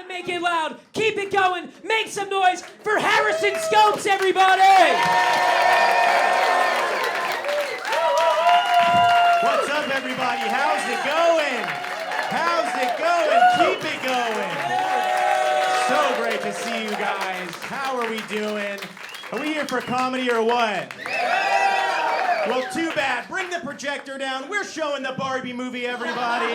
and make it loud. Keep it going. Make some noise for Harrison Skopes, everybody! What's up, everybody? How's it going? How's it going? Keep it going. So great to see you guys. How are we doing? Are we here for comedy or what? Well, too bad. Bring the projector down. We're showing the Barbie movie, everybody.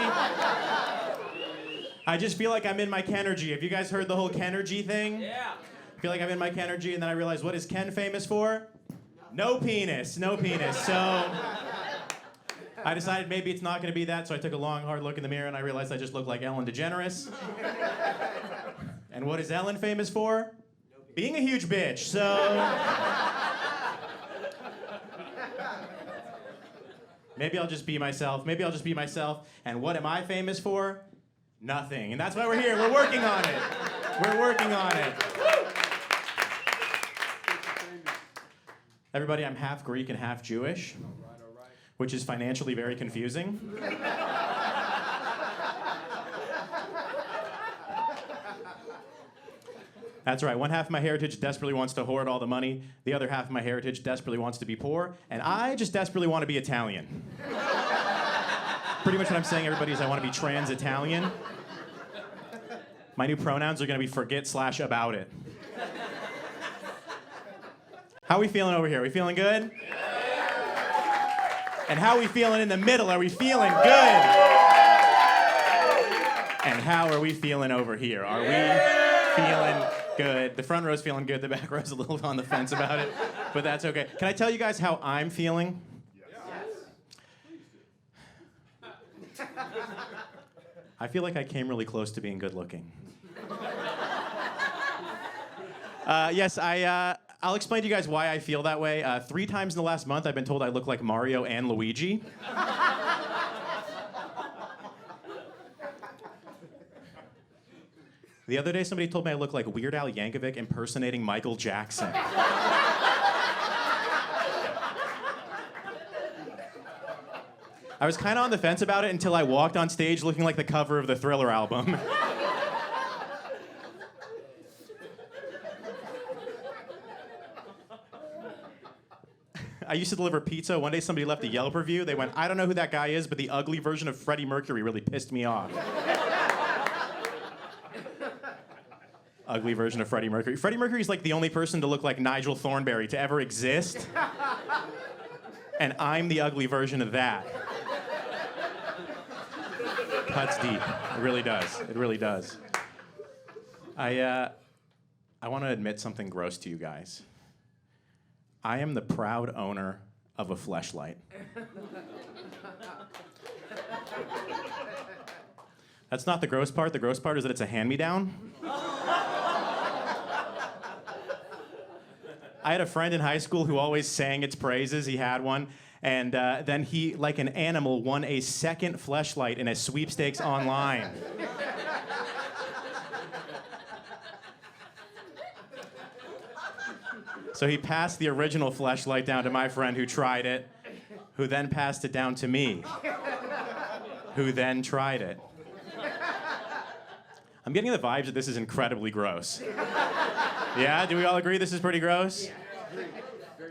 I just feel like I'm in my Kenergy. Have you guys heard the whole Kenergy thing? Yeah. I feel like I'm in my Kenergy, and then I realized, what is Ken famous for? No penis. No penis. So I decided maybe it's not going to be that, so I took a long, hard look in the mirror, and I realized I just looked like Ellen DeGeneres. And what is Ellen famous for? Being a huge bitch. So maybe I'll just be myself. Maybe I'll just be myself. And what am I famous for? Nothing. And that's why we're here. We're working on it. We're working on it. Everybody, I'm half Greek and half Jewish, which is financially very confusing. That's right. One half of my heritage desperately wants to hoard all the money. The other half of my heritage desperately wants to be poor. And I just desperately want to be Italian. Pretty much what I'm saying, everybody, is I want to be trans-Italian. My new pronouns are going to be forget/about it. How are we feeling over here? Are we feeling good? And how are we feeling in the middle? Are we feeling good? And how are we feeling over here? Are we feeling good? The front row's feeling good. The back row's a little on the fence about it, but that's okay. Can I tell you guys how I'm feeling? I feel like I came really close to being good looking. Yes, I'll explain to you guys why I feel that way. 3 times in the last month, I've been told I look like Mario and Luigi. The other day, somebody told me I look like Weird Al Yankovic impersonating Michael Jackson. I was kind of on the fence about it until I walked on stage looking like the cover of the Thriller album. I used to deliver pizza. One day somebody left a Yelp review. They went, I don't know who that guy is, but the ugly version of Freddie Mercury really pissed me off. Ugly version of Freddie Mercury. Freddie Mercury's like the only person to look like Nigel Thornberry to ever exist. And I'm the ugly version of that. Cuts deep. It really does. It really does. I want to admit something gross to you guys. I am the proud owner of a fleshlight. That's not the gross part. The gross part is that it's a hand-me-down. I had a friend in high school who always sang its praises. He had one. And then he, like an animal, won a second fleshlight in a sweepstakes online. So he passed the original fleshlight down to my friend who tried it, who then passed it down to me, who then tried it. I'm getting the vibes that this is incredibly gross. Yeah, do we all agree this is pretty gross?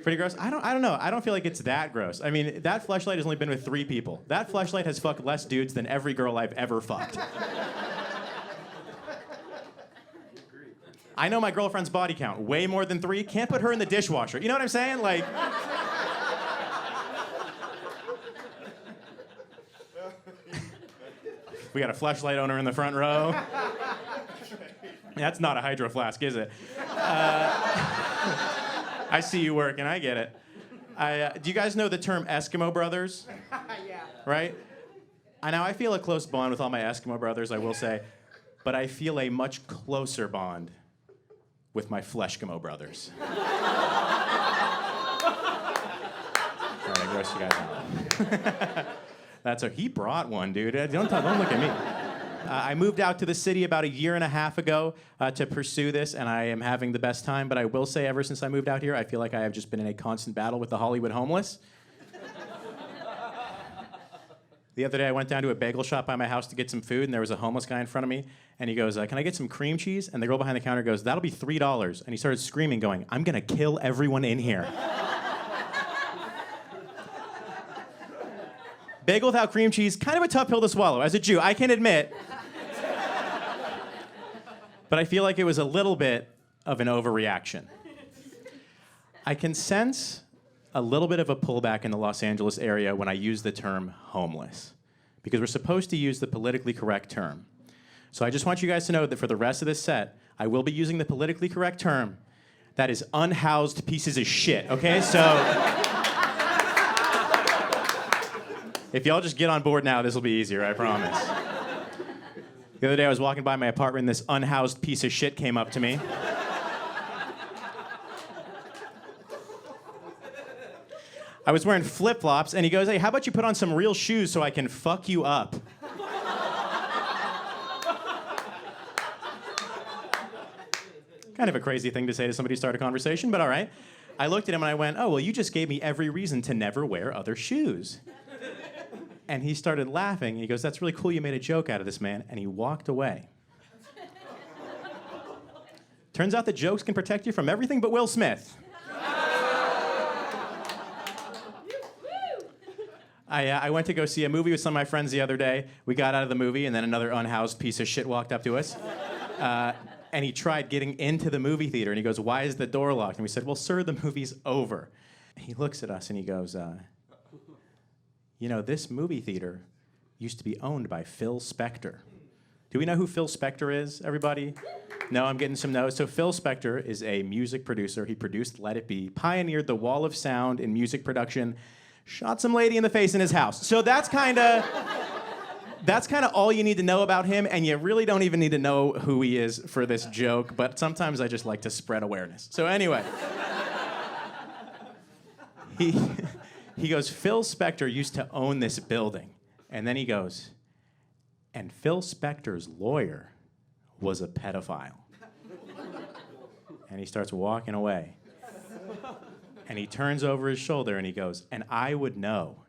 Pretty gross? I don't know. I don't feel like it's that gross. I mean, that fleshlight has only been with 3 people. That fleshlight has fucked less dudes than every girl I've ever fucked. I know my girlfriend's body count. Way more than 3. Can't put her in the dishwasher. You know what I'm saying? Like... We got a fleshlight owner in the front row. That's not a hydro flask, is it? I see you working. I get it. Do you guys know the term Eskimo brothers? Yeah. Right? Now, I feel a close bond with all my Eskimo brothers, I will say. But I feel a much closer bond with my Fleshkimo brothers. All right, I grossed you guys out. He brought one, dude. Don't look at me. I moved out to the city about 1.5 years ago to pursue this, and I am having the best time. But I will say, ever since I moved out here, I feel like I have just been in a constant battle with the Hollywood homeless. The other day, I went down to a bagel shop by my house to get some food, and there was a homeless guy in front of me, and he goes, can I get some cream cheese? And the girl behind the counter goes, that'll be $3. And he started screaming, going, I'm gonna kill everyone in here. Bagel without cream cheese, kind of a tough pill to swallow. As a Jew, I can admit. But I feel like it was a little bit of an overreaction. I can sense a little bit of a pullback in the Los Angeles area when I use the term homeless, because we're supposed to use the politically correct term. So I just want you guys to know that for the rest of this set, I will be using the politically correct term. That is unhoused pieces of shit, okay? So if y'all just get on board now, this will be easier, I promise. The other day I was walking by my apartment and this unhoused piece of shit came up to me. I was wearing flip-flops, and he goes, hey, how about you put on some real shoes so I can fuck you up? Kind of a crazy thing to say to somebody to start a conversation, but all right. I looked at him and I went, oh, well, you just gave me every reason to never wear other shoes. And he started laughing, and he goes, that's really cool, you made a joke out of this, man, and he walked away. Turns out that jokes can protect you from everything but Will Smith. I went to go see a movie with some of my friends the other day. We got out of the movie, and then another unhoused piece of shit walked up to us. And he tried getting into the movie theater, and he goes, why is the door locked? And we said, well, sir, the movie's over. And he looks at us, and he goes, you know, this movie theater used to be owned by Phil Spector. Do we know who Phil Spector is, everybody? No, I'm getting some no's. So Phil Spector is a music producer. He produced Let It Be, pioneered the wall of sound in music production, shot some lady in the face in his house. So that's kind of all you need to know about him, and you really don't even need to know who he is for this joke, but sometimes I just like to spread awareness. So anyway, he goes, Phil Spector used to own this building. And then he goes, and Phil Spector's lawyer was a pedophile. And he starts walking away. And he turns over his shoulder and he goes, and I would know.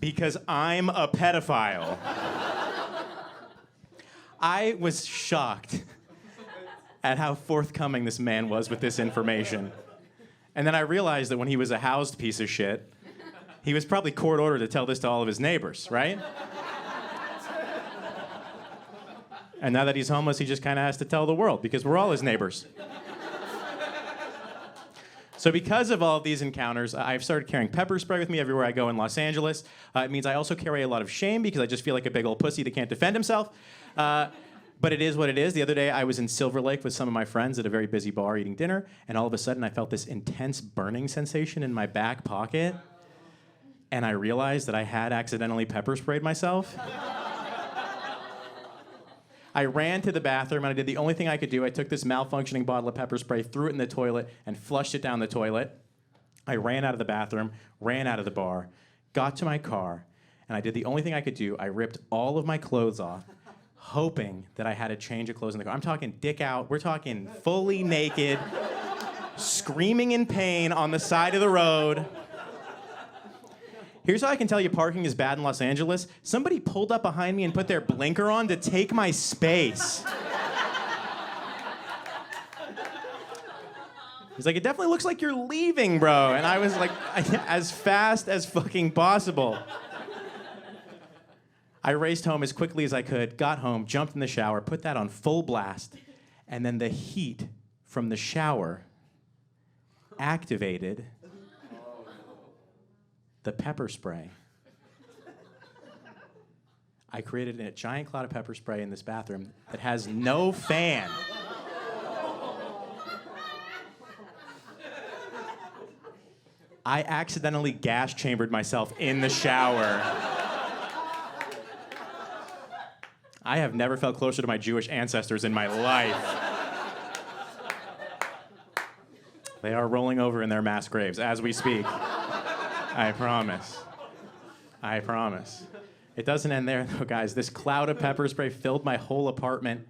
Because I'm a pedophile. I was shocked at how forthcoming this man was with this information. And then I realized that when he was a housed piece of shit, he was probably court ordered to tell this to all of his neighbors, right? And now that he's homeless, he just kind of has to tell the world, because we're all his neighbors. So because of all of these encounters, I've started carrying pepper spray with me everywhere I go in Los Angeles. It means I also carry a lot of shame, because I just feel like a big old pussy that can't defend himself. But it is what it is. The other day, I was in Silver Lake with some of my friends at a very busy bar eating dinner, and all of a sudden, I felt this intense burning sensation in my back pocket, and I realized that I had accidentally pepper sprayed myself. I ran to the bathroom, and I did the only thing I could do. I took this malfunctioning bottle of pepper spray, threw it in the toilet, and flushed it down the toilet. I ran out of the bathroom, ran out of the bar, got to my car, and I did the only thing I could do. I ripped all of my clothes off, hoping that I had a change of clothes in the car. I'm talking dick out. We're talking fully naked, screaming in pain on the side of the road. Here's how I can tell you parking is bad in Los Angeles. Somebody pulled up behind me and put their blinker on to take my space. He's like, it definitely looks like you're leaving, bro. And I was like, as fast as fucking possible. I raced home as quickly as I could, got home, jumped in the shower, put that on full blast, and then the heat from the shower activated the pepper spray. I created a giant cloud of pepper spray in this bathroom that has no fan. I accidentally gas chambered myself in the shower. I have never felt closer to my Jewish ancestors in my life. They are rolling over in their mass graves as we speak. I promise. I promise. It doesn't end there, though, guys. This cloud of pepper spray filled my whole apartment,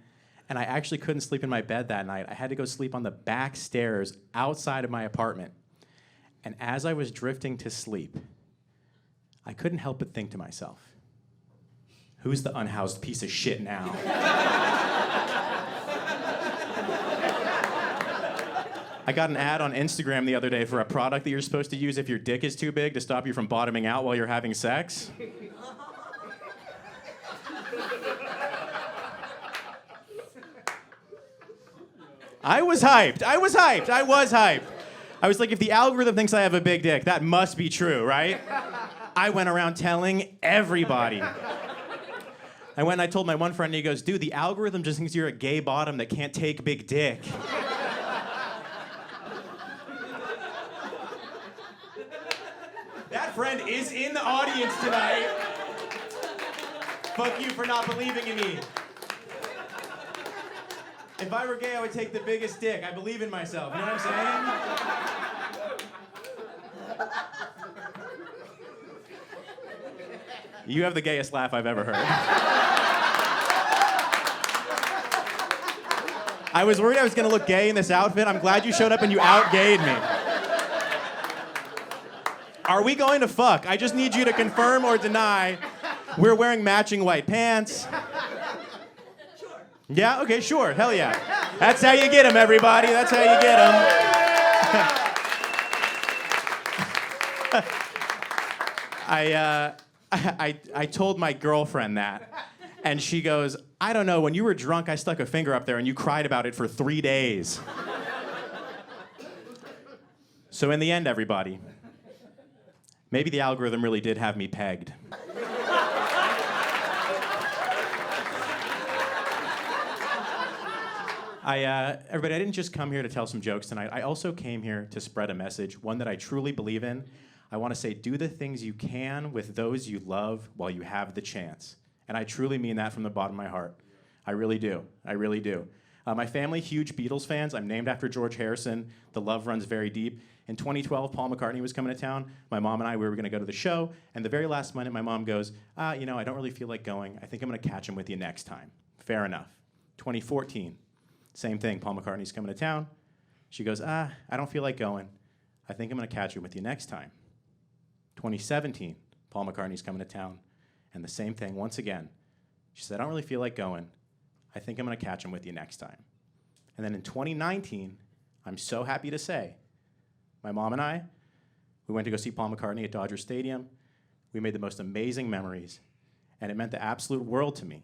and I actually couldn't sleep in my bed that night. I had to go sleep on the back stairs outside of my apartment. And as I was drifting to sleep, I couldn't help but think to myself, who's the unhoused piece of shit now? I got an ad on Instagram the other day for a product that you're supposed to use if your dick is too big to stop you from bottoming out while you're having sex. I was hyped. I was like, if the algorithm thinks I have a big dick, that must be true, right? I went around telling everybody. I went and I told my one friend, and he goes, dude, the algorithm just thinks you're a gay bottom that can't take big dick. That friend is in the audience tonight. Fuck you for not believing in me. If I were gay, I would take the biggest dick. I believe in myself. You know what I'm saying? You have the gayest laugh I've ever heard. I was worried I was going to look gay in this outfit. I'm glad you showed up and you out-gayed me. Are we going to fuck? I just need you to confirm or deny. We're wearing matching white pants. Sure. Yeah? Okay, sure. Hell yeah. That's how you get him, everybody. That's how you get him. I told my girlfriend that, and she goes, I don't know, when you were drunk, I stuck a finger up there and you cried about it for 3 days. So in the end, everybody, maybe the algorithm really did have me pegged. Everybody, I didn't just come here to tell some jokes tonight. I also came here to spread a message, one that I truly believe in. I want to say, do the things you can with those you love while you have the chance. And I truly mean that from the bottom of my heart. I really do. I really do. My family, huge Beatles fans. I'm named after George Harrison. The love runs very deep. In 2012, Paul McCartney was coming to town. My mom and I, we were going to go to the show. And the very last minute, my mom goes, I don't really feel like going. I think I'm going to catch him with you next time. Fair enough. 2014, same thing. Paul McCartney's coming to town. She goes, I don't feel like going. I think I'm going to catch him with you next time. 2017, Paul McCartney's coming to town. And the same thing once again. She said, I don't really feel like going. I think I'm going to catch him with you next time. And then in 2019, I'm so happy to say, my mom and I, we went to go see Paul McCartney at Dodger Stadium. We made the most amazing memories, and it meant the absolute world to me.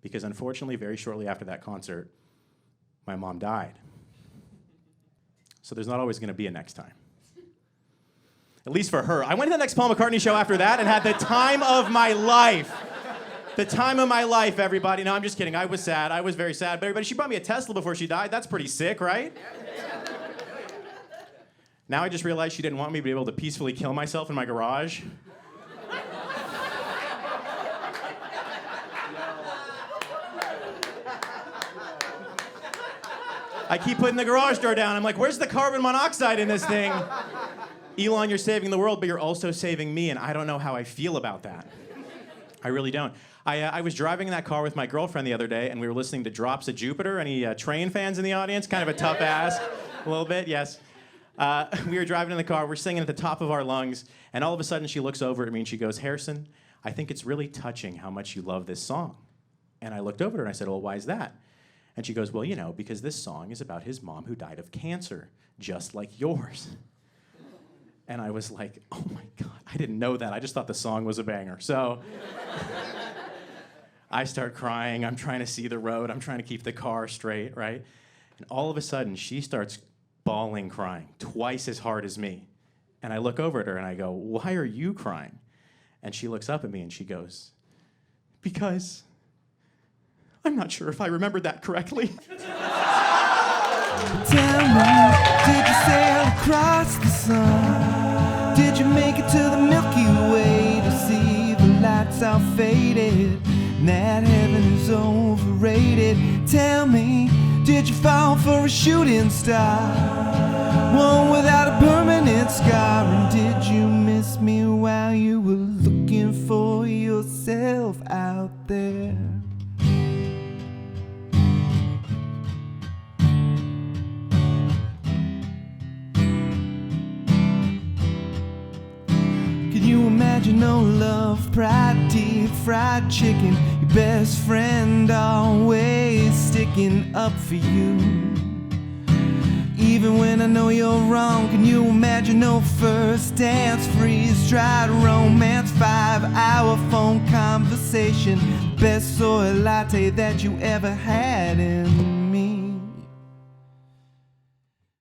Because unfortunately, very shortly after that concert, my mom died. So there's not always going to be a next time. At least for her. I went to the next Paul McCartney show after that and had the time of my life. The time of my life, everybody. No, I'm just kidding. I was sad. I was very sad. But everybody, she bought me a Tesla before she died. That's pretty sick, right? Now I just realized she didn't want me to be able to peacefully kill myself in my garage. I keep putting the garage door down. I'm like, where's the carbon monoxide in this thing? Elon, you're saving the world, but you're also saving me, and I don't know how I feel about that. I really don't. I was driving in that car with my girlfriend the other day, and we were listening to Drops of Jupiter. Any Train fans in the audience? Kind of a tough ask. A little bit, yes. We were driving in the car, we're singing at the top of our lungs, and all of a sudden she looks over at me and she goes, Harrison, I think it's really touching how much you love this song. And I looked over at her and I said, well, why is that? And she goes, well, because this song is about his mom who died of cancer, just like yours. And I was like, oh my God, I didn't know that. I just thought the song was a banger. So I start crying. I'm trying to see the road. I'm trying to keep the car straight, right? And all of a sudden, she starts bawling, crying, twice as hard as me. And I look over at her and I go, why are you crying? And she looks up at me and she goes, because I'm not sure if I remembered that correctly. Tell me, did you sail across the sun? Did you make it to the Milky Way to see the lights are faded? That heaven is overrated. Tell me, did you fall for a shooting star? One without a permanent scar. And did you miss me while you were looking for yourself out there? love, pride, deep fried chicken. Your best friend always sticking up for you. Even when I know you're wrong, can you imagine no first dance, freeze-dried romance, 5-hour phone conversation, best soy latte that you ever had in